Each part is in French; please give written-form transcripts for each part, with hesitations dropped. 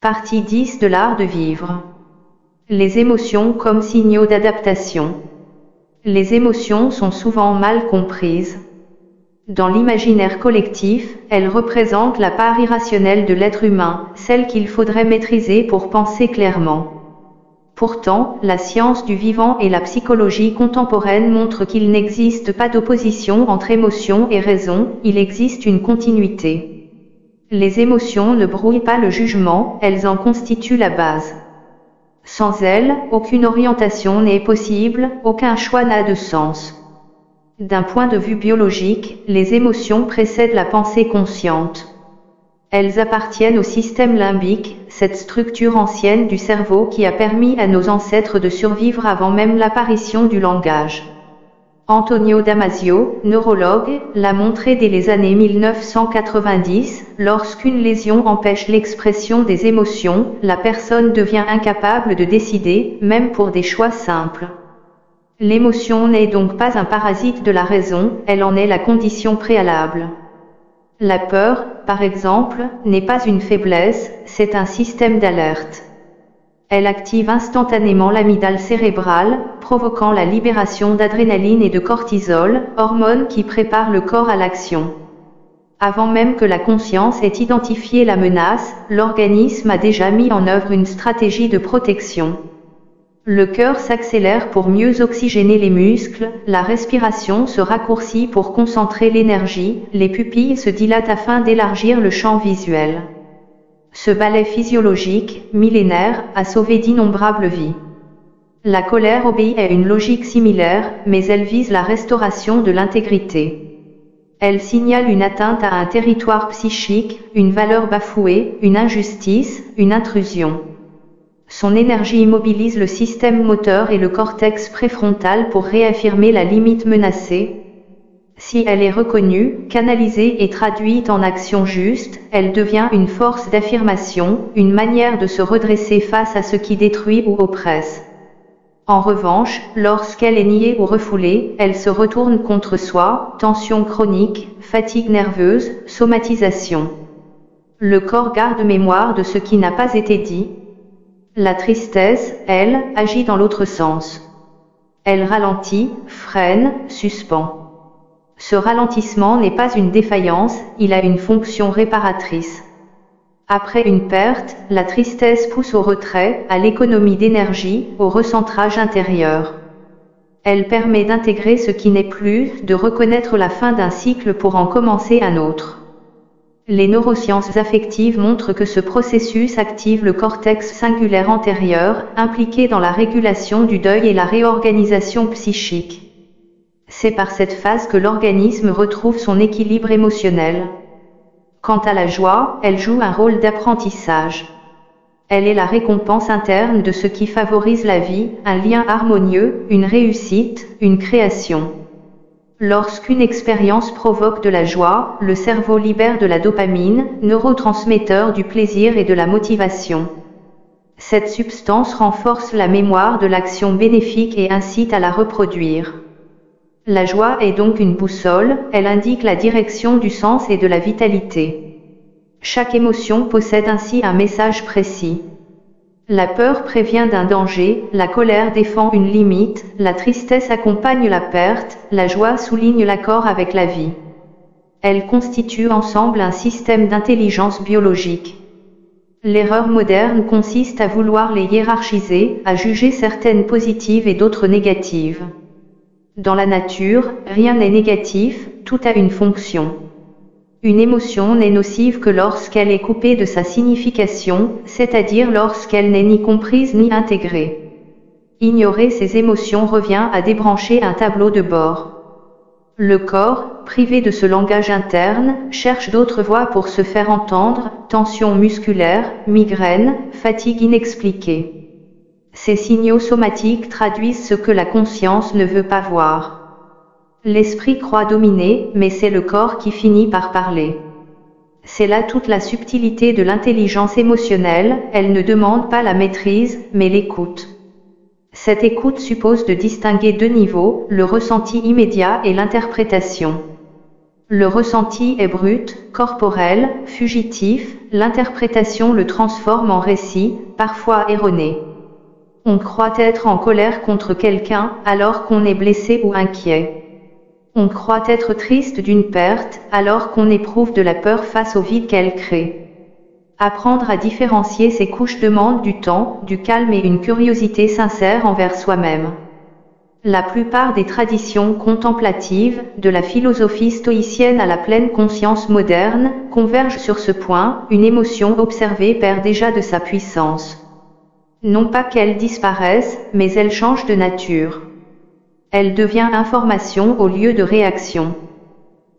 Partie 10 de l'art de vivre. Les émotions comme signaux d'adaptation. Les émotions sont souvent mal comprises. Dans l'imaginaire collectif, elles représentent la part irrationnelle de l'être humain, celle qu'il faudrait maîtriser pour penser clairement. Pourtant, la science du vivant et la psychologie contemporaine montrent qu'il n'existe pas d'opposition entre émotion et raison, il existe une continuité. Les émotions ne brouillent pas le jugement, elles en constituent la base. Sans elles, aucune orientation n'est possible, aucun choix n'a de sens. D'un point de vue biologique, les émotions précèdent la pensée consciente. Elles appartiennent au système limbique, cette structure ancienne du cerveau qui a permis à nos ancêtres de survivre avant même l'apparition du langage. Antonio Damasio, neurologue, l'a montré dès les années 1990, lorsqu'une lésion empêche l'expression des émotions, la personne devient incapable de décider, même pour des choix simples. L'émotion n'est donc pas un parasite de la raison, elle en est la condition préalable. La peur, par exemple, n'est pas une faiblesse, c'est un système d'alerte. Elle active instantanément l'amygdale cérébrale, provoquant la libération d'adrénaline et de cortisol, hormones qui préparent le corps à l'action. Avant même que la conscience ait identifié la menace, l'organisme a déjà mis en œuvre une stratégie de protection. Le cœur s'accélère pour mieux oxygéner les muscles, la respiration se raccourcit pour concentrer l'énergie, les pupilles se dilatent afin d'élargir le champ visuel. Ce balai physiologique, millénaire, a sauvé d'innombrables vies. La colère obéit à une logique similaire, mais elle vise la restauration de l'intégrité. Elle signale une atteinte à un territoire psychique, une valeur bafouée, une injustice, une intrusion. Son énergie immobilise le système moteur et le cortex préfrontal pour réaffirmer la limite menacée. Si elle est reconnue, canalisée et traduite en action juste, elle devient une force d'affirmation, une manière de se redresser face à ce qui détruit ou oppresse. En revanche, lorsqu'elle est niée ou refoulée, elle se retourne contre soi, tension chronique, fatigue nerveuse, somatisation. Le corps garde mémoire de ce qui n'a pas été dit. La tristesse, elle, agit dans l'autre sens. Elle ralentit, freine, suspend. Ce ralentissement n'est pas une défaillance, il a une fonction réparatrice. Après une perte, la tristesse pousse au retrait, à l'économie d'énergie, au recentrage intérieur. Elle permet d'intégrer ce qui n'est plus, de reconnaître la fin d'un cycle pour en commencer un autre. Les neurosciences affectives montrent que ce processus active le cortex singulaire antérieur, impliqué dans la régulation du deuil et la réorganisation psychique. C'est par cette phase que l'organisme retrouve son équilibre émotionnel. Quant à la joie, elle joue un rôle d'apprentissage. Elle est la récompense interne de ce qui favorise la vie, un lien harmonieux, une réussite, une création. Lorsqu'une expérience provoque de la joie, le cerveau libère de la dopamine, neurotransmetteur du plaisir et de la motivation. Cette substance renforce la mémoire de l'action bénéfique et incite à la reproduire. La joie est donc une boussole, elle indique la direction du sens et de la vitalité. Chaque émotion possède ainsi un message précis. La peur prévient d'un danger, la colère défend une limite, la tristesse accompagne la perte, la joie souligne l'accord avec la vie. Elles constituent ensemble un système d'intelligence biologique. L'erreur moderne consiste à vouloir les hiérarchiser, à juger certaines positives et d'autres négatives. Dans la nature, rien n'est négatif, tout a une fonction. Une émotion n'est nocive que lorsqu'elle est coupée de sa signification, c'est-à-dire lorsqu'elle n'est ni comprise ni intégrée. Ignorer ces émotions revient à débrancher un tableau de bord. Le corps, privé de ce langage interne, cherche d'autres voies pour se faire entendre, tension musculaire, migraine, fatigue inexpliquée. Ces signaux somatiques traduisent ce que la conscience ne veut pas voir. L'esprit croit dominer, mais c'est le corps qui finit par parler. C'est là toute la subtilité de l'intelligence émotionnelle, elle ne demande pas la maîtrise, mais l'écoute. Cette écoute suppose de distinguer deux niveaux, le ressenti immédiat et l'interprétation. Le ressenti est brut, corporel, fugitif, l'interprétation le transforme en récit, parfois erroné. On croit être en colère contre quelqu'un, alors qu'on est blessé ou inquiet. On croit être triste d'une perte, alors qu'on éprouve de la peur face au vide qu'elle crée. Apprendre à différencier ces couches demande du temps, du calme et une curiosité sincère envers soi-même. La plupart des traditions contemplatives, de la philosophie stoïcienne à la pleine conscience moderne, convergent sur ce point, une émotion observée perd déjà de sa puissance. Non pas qu'elle disparaisse, mais elle change de nature. Elle devient information au lieu de réaction.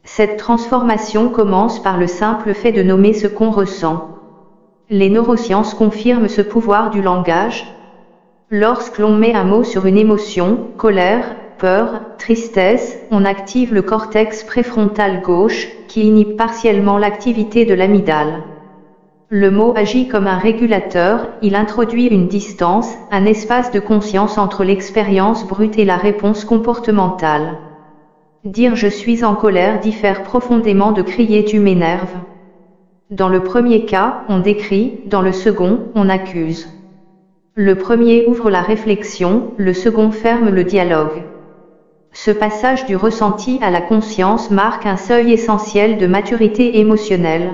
Cette transformation commence par le simple fait de nommer ce qu'on ressent. Les neurosciences confirment ce pouvoir du langage. Lorsque l'on met un mot sur une émotion, colère, peur, tristesse, on active le cortex préfrontal gauche, qui inhibe partiellement l'activité de l'amygdale. Le mot agit comme un régulateur, il introduit une distance, un espace de conscience entre l'expérience brute et la réponse comportementale. Dire je suis en colère diffère profondément de crier tu m'énerves. Dans le premier cas, on décrit, dans le second, on accuse. Le premier ouvre la réflexion, le second ferme le dialogue. Ce passage du ressenti à la conscience marque un seuil essentiel de maturité émotionnelle.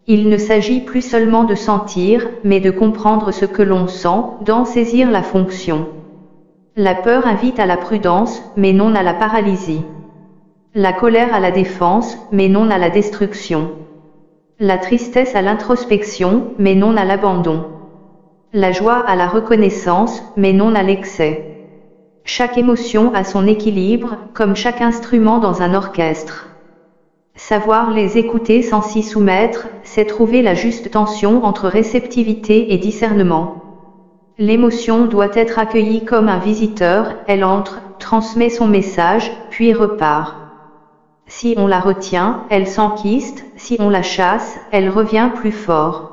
Il ne s'agit plus seulement de sentir, mais de comprendre ce que l'on sent, d'en saisir la fonction. La peur invite à la prudence, mais non à la paralysie. La colère à la défense, mais non à la destruction. La tristesse à l'introspection, mais non à l'abandon. La joie à la reconnaissance, mais non à l'excès. Chaque émotion a son équilibre, comme chaque instrument dans un orchestre. Savoir les écouter sans s'y soumettre, c'est trouver la juste tension entre réceptivité et discernement. L'émotion doit être accueillie comme un visiteur, elle entre, transmet son message, puis repart. Si on la retient, elle s'enquiste, si on la chasse, elle revient plus fort.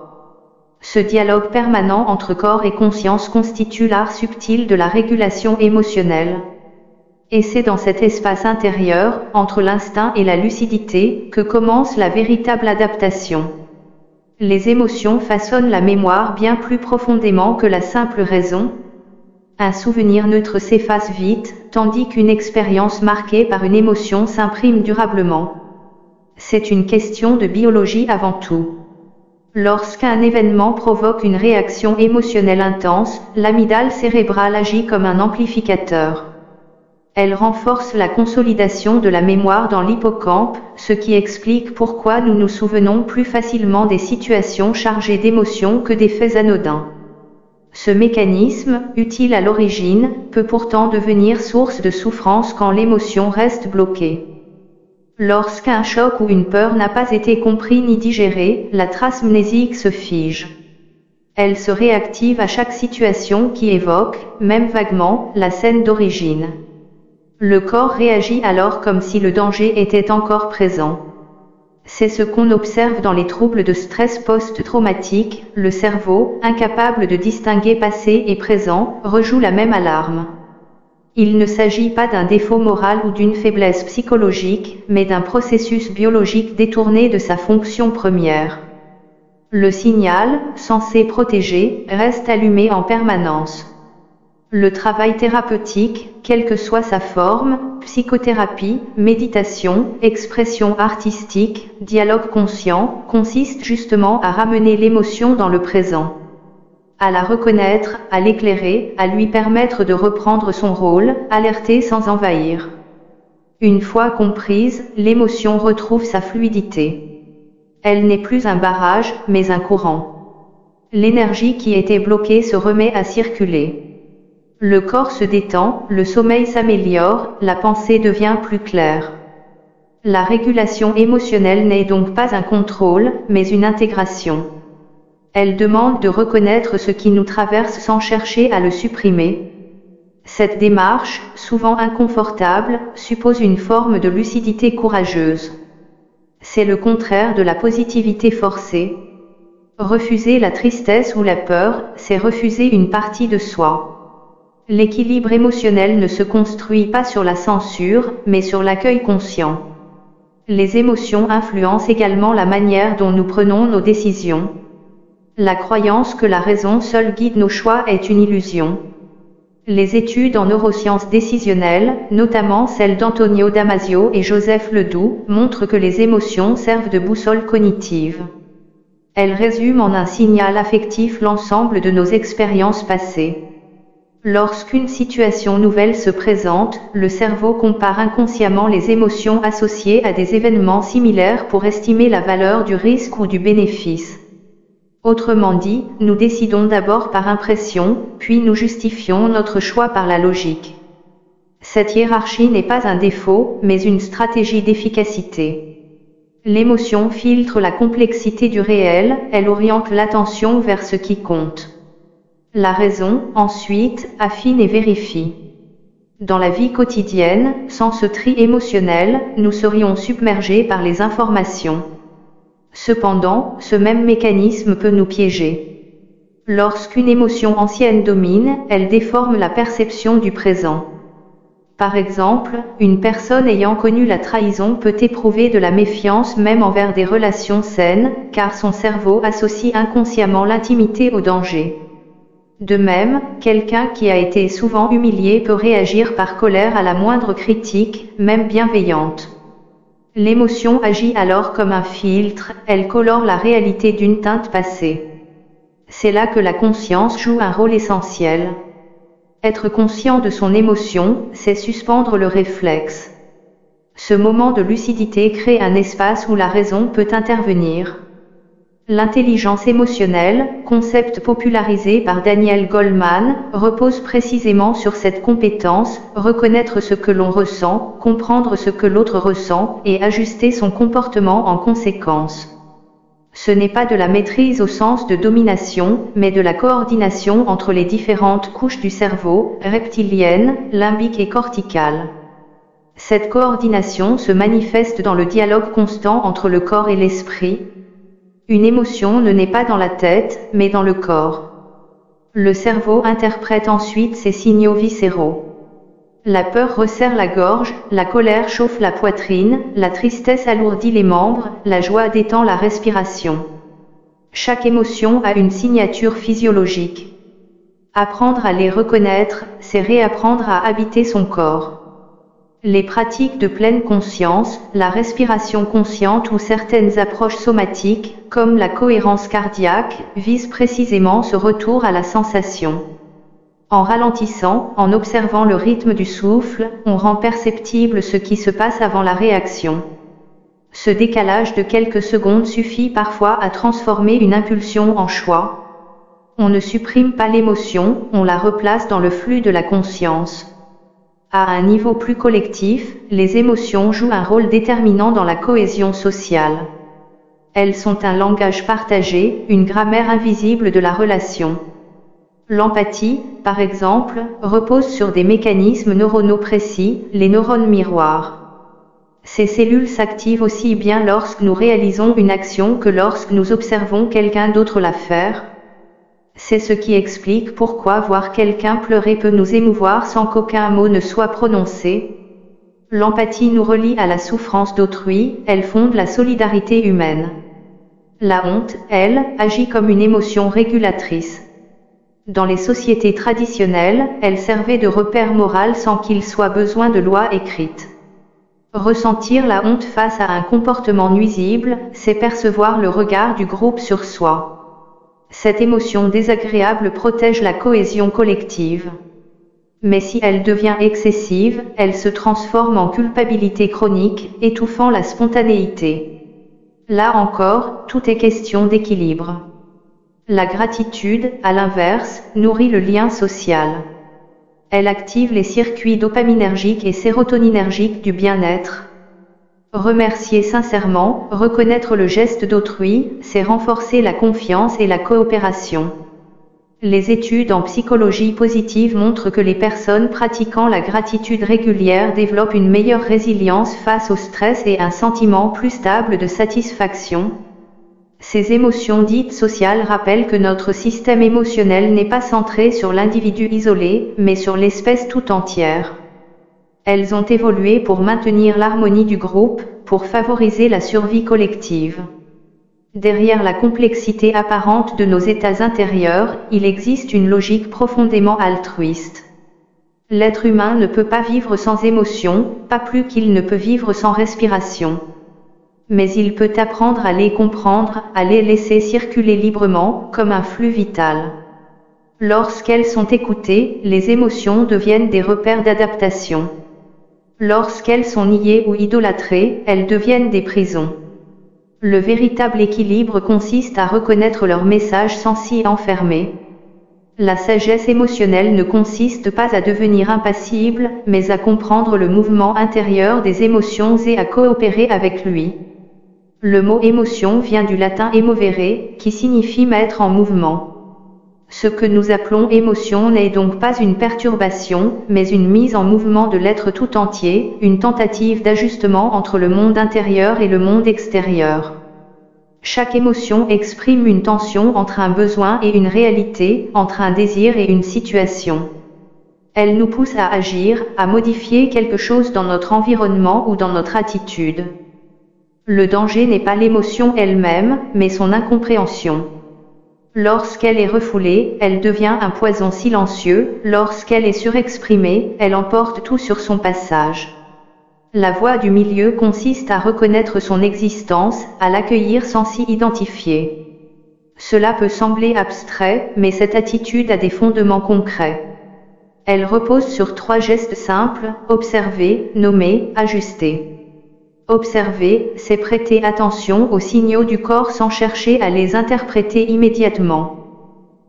Ce dialogue permanent entre corps et conscience constitue l'art subtil de la régulation émotionnelle. Et c'est dans cet espace intérieur, entre l'instinct et la lucidité, que commence la véritable adaptation. Les émotions façonnent la mémoire bien plus profondément que la simple raison. Un souvenir neutre s'efface vite, tandis qu'une expérience marquée par une émotion s'imprime durablement. C'est une question de biologie avant tout. Lorsqu'un événement provoque une réaction émotionnelle intense, l'amygdale cérébrale agit comme un amplificateur. Elle renforce la consolidation de la mémoire dans l'hippocampe, ce qui explique pourquoi nous nous souvenons plus facilement des situations chargées d'émotions que des faits anodins. Ce mécanisme, utile à l'origine, peut pourtant devenir source de souffrance quand l'émotion reste bloquée. Lorsqu'un choc ou une peur n'a pas été compris ni digéré, la trace mnésique se fige. Elle se réactive à chaque situation qui évoque, même vaguement, la scène d'origine. Le corps réagit alors comme si le danger était encore présent. C'est ce qu'on observe dans les troubles de stress post-traumatique, le cerveau, incapable de distinguer passé et présent, rejoue la même alarme. Il ne s'agit pas d'un défaut moral ou d'une faiblesse psychologique, mais d'un processus biologique détourné de sa fonction première. Le signal, censé protéger, reste allumé en permanence. Le travail thérapeutique, quelle que soit sa forme, psychothérapie, méditation, expression artistique, dialogue conscient, consiste justement à ramener l'émotion dans le présent. À la reconnaître, à l'éclairer, à lui permettre de reprendre son rôle, alerter sans envahir. Une fois comprise, l'émotion retrouve sa fluidité. Elle n'est plus un barrage, mais un courant. L'énergie qui était bloquée se remet à circuler. Le corps se détend, le sommeil s'améliore, la pensée devient plus claire. La régulation émotionnelle n'est donc pas un contrôle, mais une intégration. Elle demande de reconnaître ce qui nous traverse sans chercher à le supprimer. Cette démarche, souvent inconfortable, suppose une forme de lucidité courageuse. C'est le contraire de la positivité forcée. Refuser la tristesse ou la peur, c'est refuser une partie de soi. L'équilibre émotionnel ne se construit pas sur la censure, mais sur l'accueil conscient. Les émotions influencent également la manière dont nous prenons nos décisions. La croyance que la raison seule guide nos choix est une illusion. Les études en neurosciences décisionnelles, notamment celles d'Antonio Damasio et Joseph Ledoux, montrent que les émotions servent de boussole cognitive. Elles résument en un signal affectif l'ensemble de nos expériences passées. Lorsqu'une situation nouvelle se présente, le cerveau compare inconsciemment les émotions associées à des événements similaires pour estimer la valeur du risque ou du bénéfice. Autrement dit, nous décidons d'abord par impression, puis nous justifions notre choix par la logique. Cette hiérarchie n'est pas un défaut, mais une stratégie d'efficacité. L'émotion filtre la complexité du réel, elle oriente l'attention vers ce qui compte. La raison, ensuite, affine et vérifie. Dans la vie quotidienne, sans ce tri émotionnel, nous serions submergés par les informations. Cependant, ce même mécanisme peut nous piéger. Lorsqu'une émotion ancienne domine, elle déforme la perception du présent. Par exemple, une personne ayant connu la trahison peut éprouver de la méfiance même envers des relations saines, car son cerveau associe inconsciemment l'intimité au danger. De même, quelqu'un qui a été souvent humilié peut réagir par colère à la moindre critique, même bienveillante. L'émotion agit alors comme un filtre, elle colore la réalité d'une teinte passée. C'est là que la conscience joue un rôle essentiel. Être conscient de son émotion, c'est suspendre le réflexe. Ce moment de lucidité crée un espace où la raison peut intervenir. L'intelligence émotionnelle, concept popularisé par Daniel Goleman, repose précisément sur cette compétence, reconnaître ce que l'on ressent, comprendre ce que l'autre ressent, et ajuster son comportement en conséquence. Ce n'est pas de la maîtrise au sens de domination, mais de la coordination entre les différentes couches du cerveau, reptilienne, limbique et corticale. Cette coordination se manifeste dans le dialogue constant entre le corps et l'esprit. Une émotion ne naît pas dans la tête, mais dans le corps. Le cerveau interprète ensuite ces signaux viscéraux. La peur resserre la gorge, la colère chauffe la poitrine, la tristesse alourdit les membres, la joie détend la respiration. Chaque émotion a une signature physiologique. Apprendre à les reconnaître, c'est réapprendre à habiter son corps. Les pratiques de pleine conscience, la respiration consciente ou certaines approches somatiques, comme la cohérence cardiaque, visent précisément ce retour à la sensation. En ralentissant, en observant le rythme du souffle, on rend perceptible ce qui se passe avant la réaction. Ce décalage de quelques secondes suffit parfois à transformer une impulsion en choix. On ne supprime pas l'émotion, on la replace dans le flux de la conscience. À un niveau plus collectif, les émotions jouent un rôle déterminant dans la cohésion sociale. Elles sont un langage partagé, une grammaire invisible de la relation. L'empathie, par exemple, repose sur des mécanismes neuronaux précis, les neurones miroirs. Ces cellules s'activent aussi bien lorsque nous réalisons une action que lorsque nous observons quelqu'un d'autre la faire. C'est ce qui explique pourquoi voir quelqu'un pleurer peut nous émouvoir sans qu'aucun mot ne soit prononcé. L'empathie nous relie à la souffrance d'autrui, elle fonde la solidarité humaine. La honte, elle, agit comme une émotion régulatrice. Dans les sociétés traditionnelles, elle servait de repère moral sans qu'il soit besoin de loi écrite. Ressentir la honte face à un comportement nuisible, c'est percevoir le regard du groupe sur soi. Cette émotion désagréable protège la cohésion collective. Mais si elle devient excessive, elle se transforme en culpabilité chronique, étouffant la spontanéité. Là encore, tout est question d'équilibre. La gratitude, à l'inverse, nourrit le lien social. Elle active les circuits dopaminergiques et sérotoninergiques du bien-être. Remercier sincèrement, reconnaître le geste d'autrui, c'est renforcer la confiance et la coopération. Les études en psychologie positive montrent que les personnes pratiquant la gratitude régulière développent une meilleure résilience face au stress et un sentiment plus stable de satisfaction. Ces émotions dites sociales rappellent que notre système émotionnel n'est pas centré sur l'individu isolé, mais sur l'espèce tout entière. Elles ont évolué pour maintenir l'harmonie du groupe, pour favoriser la survie collective. Derrière la complexité apparente de nos états intérieurs, il existe une logique profondément altruiste. L'être humain ne peut pas vivre sans émotion, pas plus qu'il ne peut vivre sans respiration. Mais il peut apprendre à les comprendre, à les laisser circuler librement, comme un flux vital. Lorsqu'elles sont écoutées, les émotions deviennent des repères d'adaptation. Lorsqu'elles sont niées ou idolâtrées, elles deviennent des prisons. Le véritable équilibre consiste à reconnaître leur message sans s'y enfermer. La sagesse émotionnelle ne consiste pas à devenir impassible, mais à comprendre le mouvement intérieur des émotions et à coopérer avec lui. Le mot émotion vient du latin emovere, qui signifie mettre en mouvement. Ce que nous appelons émotion n'est donc pas une perturbation, mais une mise en mouvement de l'être tout entier, une tentative d'ajustement entre le monde intérieur et le monde extérieur. Chaque émotion exprime une tension entre un besoin et une réalité, entre un désir et une situation. Elle nous pousse à agir, à modifier quelque chose dans notre environnement ou dans notre attitude. Le danger n'est pas l'émotion elle-même, mais son incompréhension. Lorsqu'elle est refoulée, elle devient un poison silencieux, lorsqu'elle est surexprimée, elle emporte tout sur son passage. La voie du milieu consiste à reconnaître son existence, à l'accueillir sans s'y identifier. Cela peut sembler abstrait, mais cette attitude a des fondements concrets. Elle repose sur 3 gestes simples, observer, nommer, ajuster. Observer, c'est prêter attention aux signaux du corps sans chercher à les interpréter immédiatement.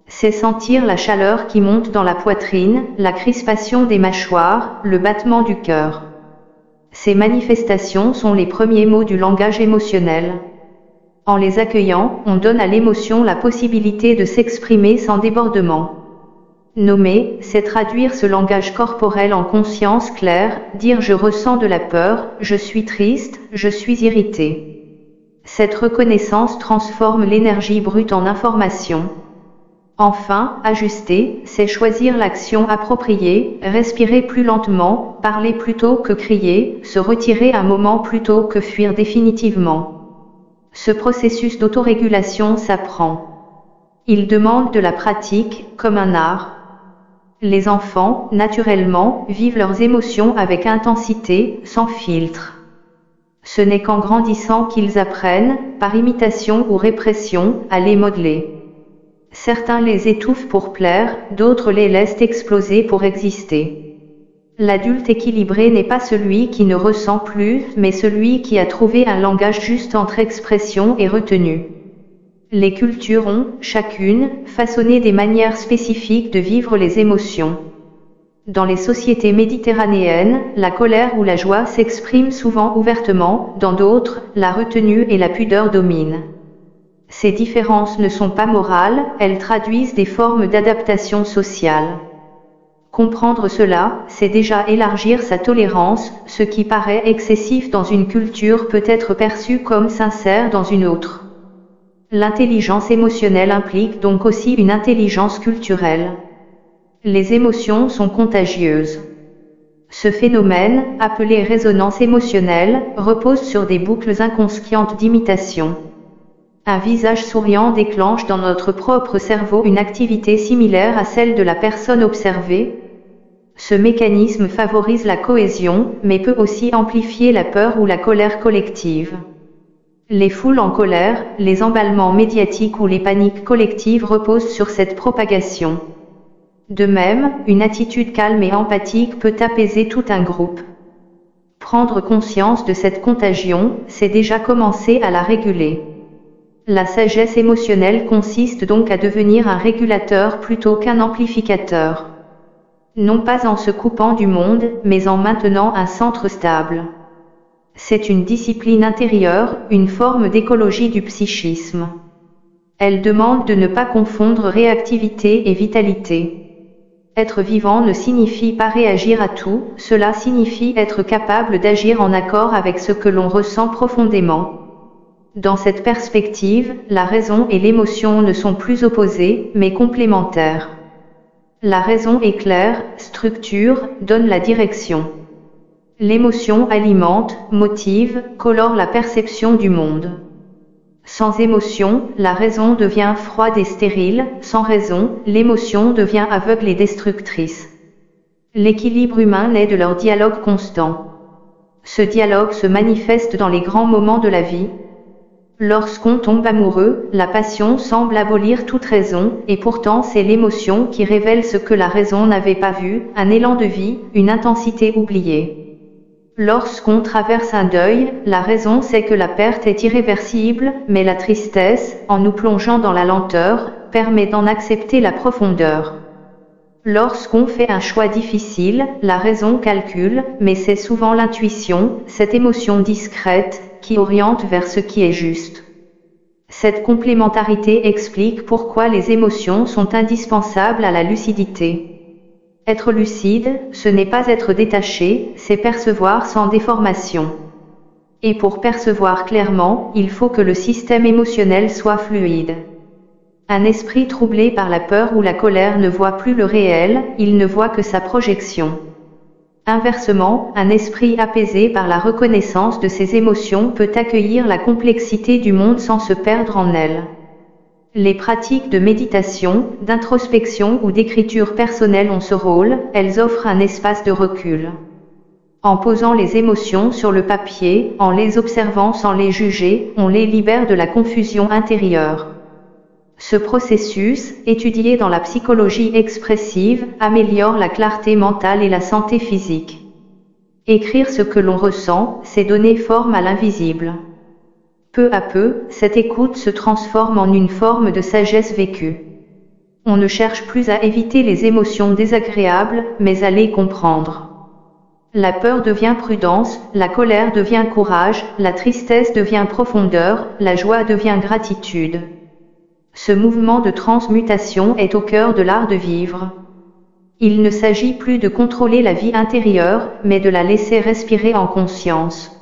C'est sentir la chaleur qui monte dans la poitrine, la crispation des mâchoires, le battement du cœur. Ces manifestations sont les premiers mots du langage émotionnel. En les accueillant, on donne à l'émotion la possibilité de s'exprimer sans débordement. Nommer, c'est traduire ce langage corporel en conscience claire, dire je ressens de la peur, je suis triste, je suis irrité. Cette reconnaissance transforme l'énergie brute en information. Enfin, ajuster, c'est choisir l'action appropriée, respirer plus lentement, parler plutôt que crier, se retirer un moment plutôt que fuir définitivement. Ce processus d'autorégulation s'apprend. Il demande de la pratique, comme un art. Les enfants, naturellement, vivent leurs émotions avec intensité, sans filtre. Ce n'est qu'en grandissant qu'ils apprennent, par imitation ou répression, à les modeler. Certains les étouffent pour plaire, d'autres les laissent exploser pour exister. L'adulte équilibré n'est pas celui qui ne ressent plus, mais celui qui a trouvé un langage juste entre expression et retenue. Les cultures ont, chacune, façonné des manières spécifiques de vivre les émotions. Dans les sociétés méditerranéennes, la colère ou la joie s'expriment souvent ouvertement, dans d'autres, la retenue et la pudeur dominent. Ces différences ne sont pas morales, elles traduisent des formes d'adaptation sociale. Comprendre cela, c'est déjà élargir sa tolérance, ce qui paraît excessif dans une culture peut être perçu comme sincère dans une autre. L'intelligence émotionnelle implique donc aussi une intelligence culturelle. Les émotions sont contagieuses. Ce phénomène, appelé résonance émotionnelle, repose sur des boucles inconscientes d'imitation. Un visage souriant déclenche dans notre propre cerveau une activité similaire à celle de la personne observée. Ce mécanisme favorise la cohésion, mais peut aussi amplifier la peur ou la colère collective. Les foules en colère, les emballements médiatiques ou les paniques collectives reposent sur cette propagation. De même, une attitude calme et empathique peut apaiser tout un groupe. Prendre conscience de cette contagion, c'est déjà commencer à la réguler. La sagesse émotionnelle consiste donc à devenir un régulateur plutôt qu'un amplificateur. Non pas en se coupant du monde, mais en maintenant un centre stable. C'est une discipline intérieure, une forme d'écologie du psychisme. Elle demande de ne pas confondre réactivité et vitalité. Être vivant ne signifie pas réagir à tout, cela signifie être capable d'agir en accord avec ce que l'on ressent profondément. Dans cette perspective, la raison et l'émotion ne sont plus opposées, mais complémentaires. La raison éclaire, structure, donne la direction. L'émotion alimente, motive, colore la perception du monde. Sans émotion, la raison devient froide et stérile, sans raison, l'émotion devient aveugle et destructrice. L'équilibre humain naît de leur dialogue constant. Ce dialogue se manifeste dans les grands moments de la vie. Lorsqu'on tombe amoureux, la passion semble abolir toute raison, et pourtant c'est l'émotion qui révèle ce que la raison n'avait pas vu, un élan de vie, une intensité oubliée. Lorsqu'on traverse un deuil, la raison sait que la perte est irréversible, mais la tristesse, en nous plongeant dans la lenteur, permet d'en accepter la profondeur. Lorsqu'on fait un choix difficile, la raison calcule, mais c'est souvent l'intuition, cette émotion discrète, qui oriente vers ce qui est juste. Cette complémentarité explique pourquoi les émotions sont indispensables à la lucidité. Être lucide, ce n'est pas être détaché, c'est percevoir sans déformation. Et pour percevoir clairement, il faut que le système émotionnel soit fluide. Un esprit troublé par la peur ou la colère ne voit plus le réel, il ne voit que sa projection. Inversement, un esprit apaisé par la reconnaissance de ses émotions peut accueillir la complexité du monde sans se perdre en elle. Les pratiques de méditation, d'introspection ou d'écriture personnelle ont ce rôle, elles offrent un espace de recul. En posant les émotions sur le papier, en les observant sans les juger, on les libère de la confusion intérieure. Ce processus, étudié dans la psychologie expressive, améliore la clarté mentale et la santé physique. Écrire ce que l'on ressent, c'est donner forme à l'invisible. Peu à peu, cette écoute se transforme en une forme de sagesse vécue. On ne cherche plus à éviter les émotions désagréables, mais à les comprendre. La peur devient prudence, la colère devient courage, la tristesse devient profondeur, la joie devient gratitude. Ce mouvement de transmutation est au cœur de l'art de vivre. Il ne s'agit plus de contrôler la vie intérieure, mais de la laisser respirer en conscience.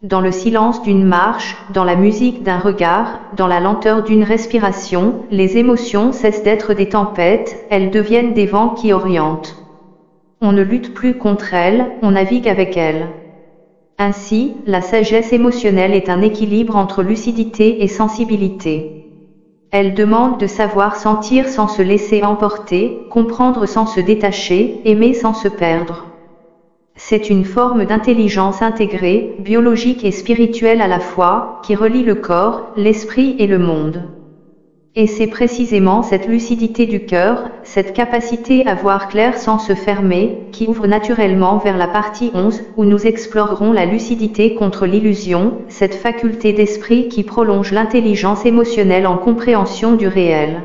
Dans le silence d'une marche, dans la musique d'un regard, dans la lenteur d'une respiration, les émotions cessent d'être des tempêtes, elles deviennent des vents qui orientent. On ne lutte plus contre elles, on navigue avec elles. Ainsi, la sagesse émotionnelle est un équilibre entre lucidité et sensibilité. Elle demande de savoir sentir sans se laisser emporter, comprendre sans se détacher, aimer sans se perdre. C'est une forme d'intelligence intégrée, biologique et spirituelle à la fois, qui relie le corps, l'esprit et le monde. Et c'est précisément cette lucidité du cœur, cette capacité à voir clair sans se fermer, qui ouvre naturellement vers la partie 11, où nous explorerons la lucidité contre l'illusion, cette faculté d'esprit qui prolonge l'intelligence émotionnelle en compréhension du réel.